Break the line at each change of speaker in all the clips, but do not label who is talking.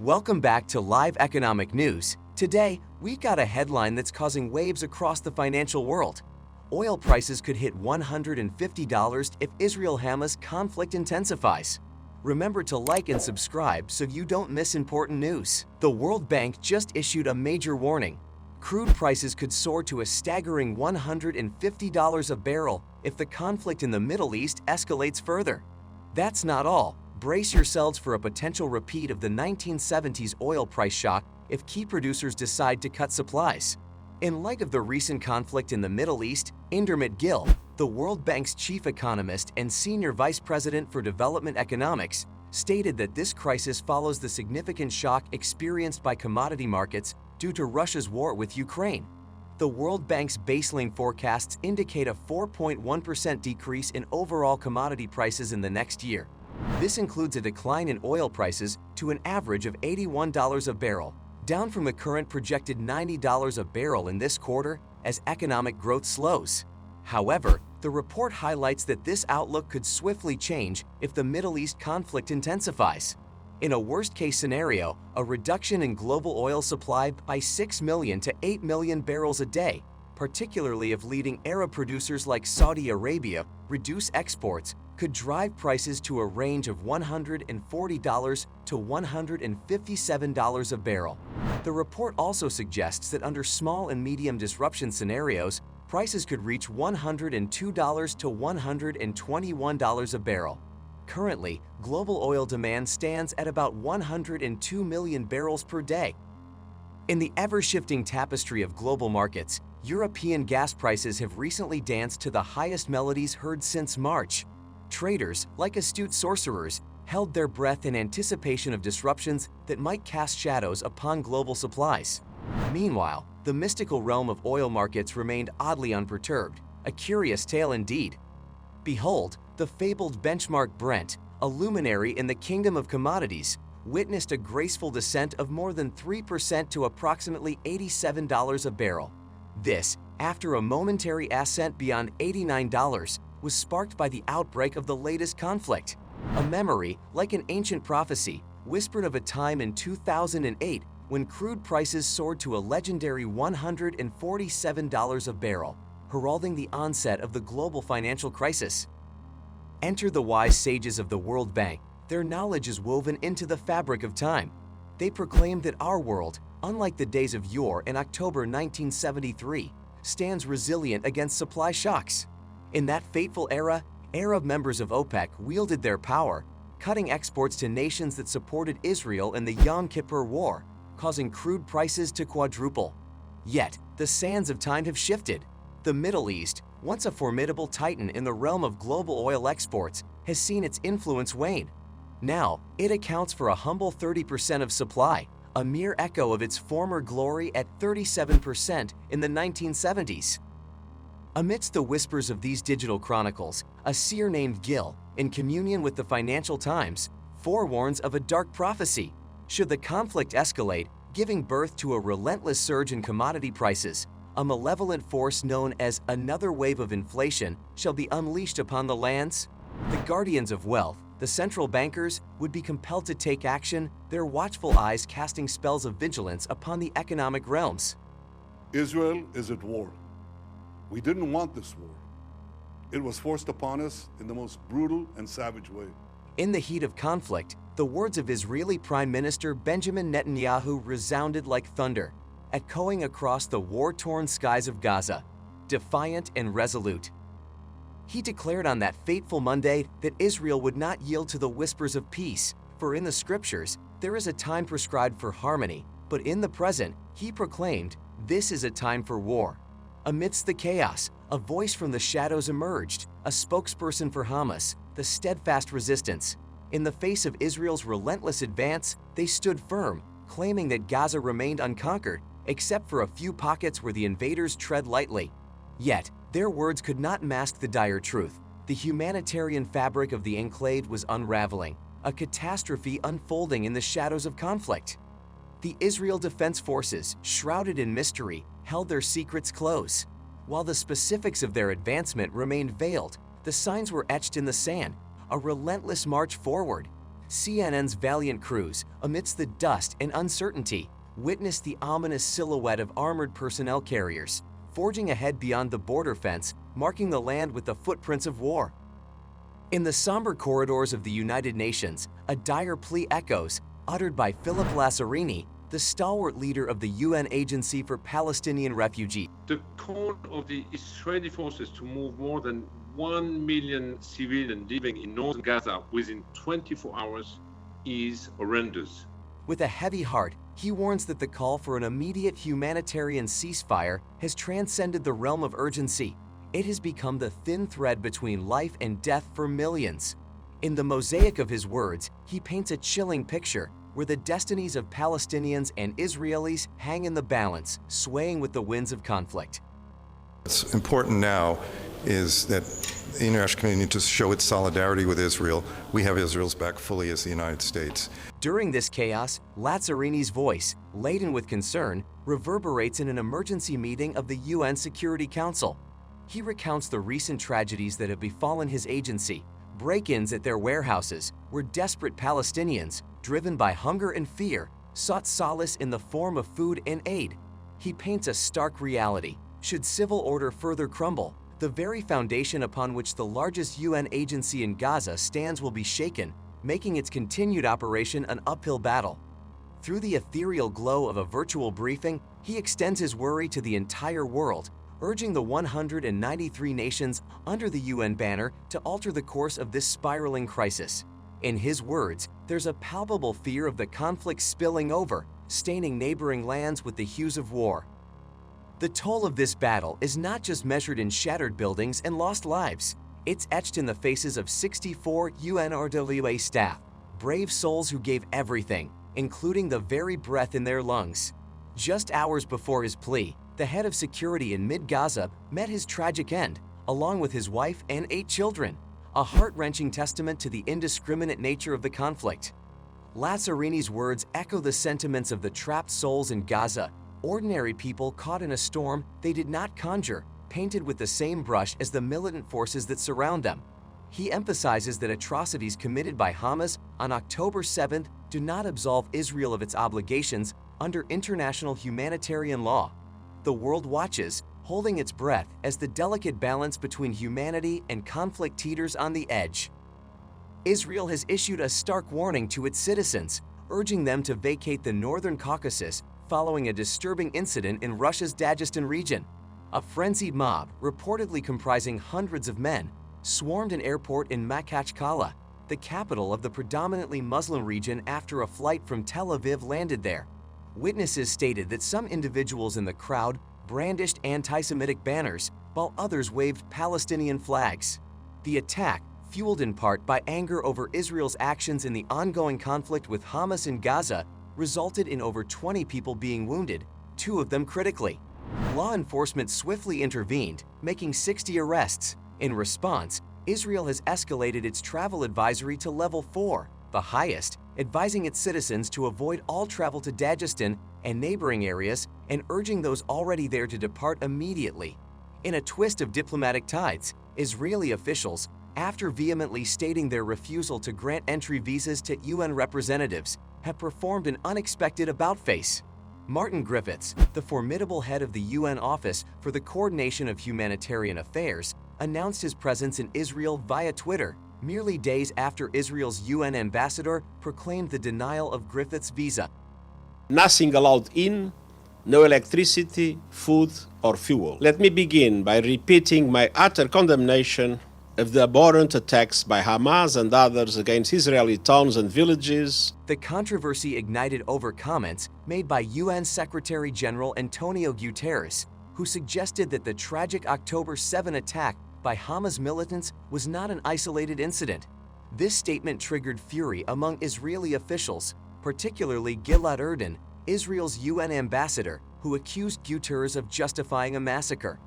Welcome back to Live Economic News. Today, we've got a headline that's causing waves across the financial world. Oil prices could hit $150 if Israel-Hamas conflict intensifies. Remember to like and subscribe so you don't miss important news. The World Bank just issued a major warning. Crude prices could soar to a staggering $150 a barrel if the conflict in the Middle East escalates further. That's not all. Brace yourselves for a potential repeat of the 1970s oil price shock if key producers decide to cut supplies. In light of the recent conflict in the Middle East, Indermit Gill, the World Bank's chief economist and senior vice president for development economics, stated that this crisis follows the significant shock experienced by commodity markets due to Russia's war with Ukraine. The World Bank's baseline forecasts indicate a 4.1% decrease in overall commodity prices in the next year. This includes a decline in oil prices to an average of $81 a barrel, down from the current projected $90 a barrel in this quarter as economic growth slows. However, the report highlights that this outlook could swiftly change if the Middle East conflict intensifies. In a worst-case scenario, a reduction in global oil supply by 6 million to 8 million barrels a day, particularly if leading Arab producers like Saudi Arabia reduce exports, could drive prices to a range of $140 to $157 a barrel. The report also suggests that under small and medium disruption scenarios, prices could reach $102 to $121 a barrel. Currently, global oil demand stands at about 102 million barrels per day. In the ever-shifting tapestry of global markets, European gas prices have recently danced to the highest melodies heard since March. Traders, like astute sorcerers, held their breath in anticipation of disruptions that might cast shadows upon global supplies. Meanwhile, the mystical realm of oil markets remained oddly unperturbed, a curious tale indeed. Behold, the fabled benchmark Brent, a luminary in the kingdom of commodities, witnessed a graceful descent of more than 3% to approximately $87 a barrel. This, after a momentary ascent beyond $89, was sparked by the outbreak of the latest conflict. A memory, like an ancient prophecy, whispered of a time in 2008 when crude prices soared to a legendary $147 a barrel, heralding the onset of the global financial crisis. Enter the wise sages of the World Bank. Their knowledge is woven into the fabric of time. They proclaim that our world, unlike the days of yore in October 1973, stands resilient against supply shocks. In that fateful era, Arab members of OPEC wielded their power, cutting exports to nations that supported Israel in the Yom Kippur War, causing crude prices to quadruple. Yet, the sands of time have shifted. The Middle East, once a formidable titan in the realm of global oil exports, has seen its influence wane. Now, it accounts for a humble 30% of supply, a mere echo of its former glory at 37% in the 1970s. Amidst the whispers of these digital chronicles, a seer named Gill, in communion with the Financial Times, forewarns of a dark prophecy. Should the conflict escalate, giving birth to a relentless surge in commodity prices, a malevolent force known as another wave of inflation shall be unleashed upon the lands. The guardians of wealth, the central bankers, would be compelled to take action, their watchful eyes casting spells of vigilance upon the economic realms.
Israel is at war. We didn't want this war. It was forced upon us in the most brutal and savage way.
In the heat of conflict, the words of Israeli Prime Minister Benjamin Netanyahu resounded like thunder, echoing across the war-torn skies of Gaza, defiant and resolute. He declared on that fateful Monday that Israel would not yield to the whispers of peace, for in the scriptures there is a time prescribed for harmony, but in the present, he proclaimed, this is a time for war. Amidst the chaos, a voice from the shadows emerged, a spokesperson for Hamas, the steadfast resistance. In the face of Israel's relentless advance, they stood firm, claiming that Gaza remained unconquered, except for a few pockets where the invaders tread lightly. Yet, their words could not mask the dire truth. The humanitarian fabric of the enclave was unraveling, a catastrophe unfolding in the shadows of conflict. The Israel Defense Forces, shrouded in mystery, held their secrets close. While the specifics of their advancement remained veiled, the signs were etched in the sand, a relentless march forward. CNN's valiant crews, amidst the dust and uncertainty, witnessed the ominous silhouette of armored personnel carriers, forging ahead beyond the border fence, marking the land with the footprints of war. In the somber corridors of the United Nations, a dire plea echoes, uttered by Philip Lazzarini, the stalwart leader of the UN Agency for Palestinian Refugees.
The call of the Israeli forces to move more than 1 million civilians living in northern Gaza within 24 hours is horrendous.
With a heavy heart, he warns that the call for an immediate humanitarian ceasefire has transcended the realm of urgency. It has become the thin thread between life and death for millions. In the mosaic of his words, he paints a chilling picture where the destinies of Palestinians and Israelis hang in the balance, swaying with the winds of conflict.
What's important now is that the international community needs to show its solidarity with Israel. We have Israel's back fully as the United States.
During this chaos, Lazzarini's voice, laden with concern, reverberates in an emergency meeting of the UN Security Council. He recounts the recent tragedies that have befallen his agency, break-ins at their warehouses, where desperate Palestinians, driven by hunger and fear, sought solace in the form of food and aid. He paints a stark reality. Should civil order further crumble, the very foundation upon which the largest UN agency in Gaza stands will be shaken, making its continued operation an uphill battle. Through the ethereal glow of a virtual briefing, he extends his worry to the entire world, urging the 193 nations under the UN banner to alter the course of this spiraling crisis. In his words, there's a palpable fear of the conflict spilling over, staining neighboring lands with the hues of war. The toll of this battle is not just measured in shattered buildings and lost lives. It's etched in the faces of 64 UNRWA staff, brave souls who gave everything, including the very breath in their lungs. Just hours before his plea, the head of security in mid-Gaza met his tragic end, along with his wife and 8 children, a heart-wrenching testament to the indiscriminate nature of the conflict. Lazzarini's words echo the sentiments of the trapped souls in Gaza, ordinary people caught in a storm they did not conjure, painted with the same brush as the militant forces that surround them. He emphasizes that atrocities committed by Hamas on October 7th do not absolve Israel of its obligations under international humanitarian law. The world watches, holding its breath as the delicate balance between humanity and conflict teeters on the edge. Israel has issued a stark warning to its citizens, urging them to vacate the northern Caucasus following a disturbing incident in Russia's Dagestan region. A frenzied mob, reportedly comprising hundreds of men, swarmed an airport in Makhachkala, the capital of the predominantly Muslim region, after a flight from Tel Aviv landed there. Witnesses stated that some individuals in the crowd brandished anti-Semitic banners, while others waved Palestinian flags. The attack, fueled in part by anger over Israel's actions in the ongoing conflict with Hamas in Gaza, resulted in over 20 people being wounded, 2 of them critically. Law enforcement swiftly intervened, making 60 arrests. In response, Israel has escalated its travel advisory to level 4, the highest, advising its citizens to avoid all travel to Dagestan and neighboring areas and urging those already there to depart immediately. In a twist of diplomatic tides, Israeli officials, after vehemently stating their refusal to grant entry visas to UN representatives, have performed an unexpected about-face. Martin Griffiths, the formidable head of the UN Office for the Coordination of Humanitarian Affairs, announced his presence in Israel via Twitter, merely days after Israel's UN ambassador proclaimed the denial of Griffiths' visa.
Nothing allowed in, no electricity, food or fuel. Let me begin by repeating my utter condemnation of the abhorrent attacks by Hamas and others against Israeli towns and villages.
The controversy ignited over comments made by UN Secretary General Antonio Guterres, who suggested that the tragic October 7 attack by Hamas militants was not an isolated incident. This statement triggered fury among Israeli officials, particularly Gilad Erdan, Israel's UN ambassador, who accused Guterres of justifying a massacre.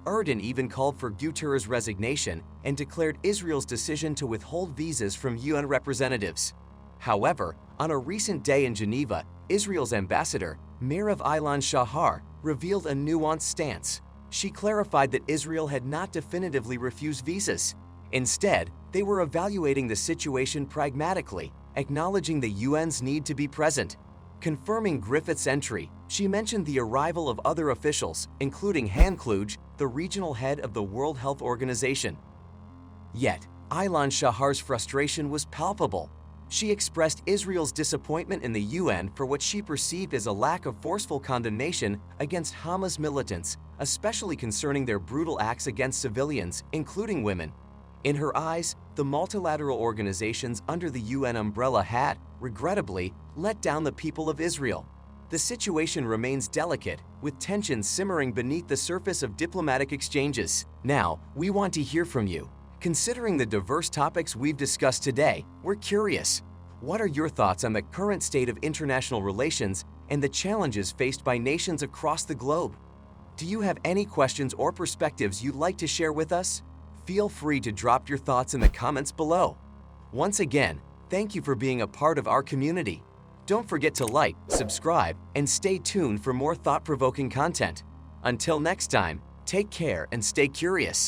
Erdan even called for Guterres' resignation and declared Israel's decision to withhold visas from UN representatives. However, on a recent day in Geneva, Israel's ambassador, Mirav Ilan Shahar, revealed a nuanced stance. She clarified that Israel had not definitively refused visas. Instead, they were evaluating the situation pragmatically, acknowledging the UN's need to be present. Confirming Griffith's entry, she mentioned the arrival of other officials, including Han Kluge, the regional head of the World Health Organization. Yet, Aylan Shahar's frustration was palpable. She expressed Israel's disappointment in the UN for what she perceived as a lack of forceful condemnation against Hamas militants, especially concerning their brutal acts against civilians, including women. In her eyes, the multilateral organizations under the UN umbrella had, regrettably, let down the people of Israel. The situation remains delicate, with tensions simmering beneath the surface of diplomatic exchanges. Now, we want to hear from you. Considering the diverse topics we've discussed today, we're curious. What are your thoughts on the current state of international relations and the challenges faced by nations across the globe? Do you have any questions or perspectives you'd like to share with us? Feel free to drop your thoughts in the comments below. Once again, thank you for being a part of our community. Don't forget to like, subscribe, and stay tuned for more thought-provoking content. Until next time, take care and stay curious.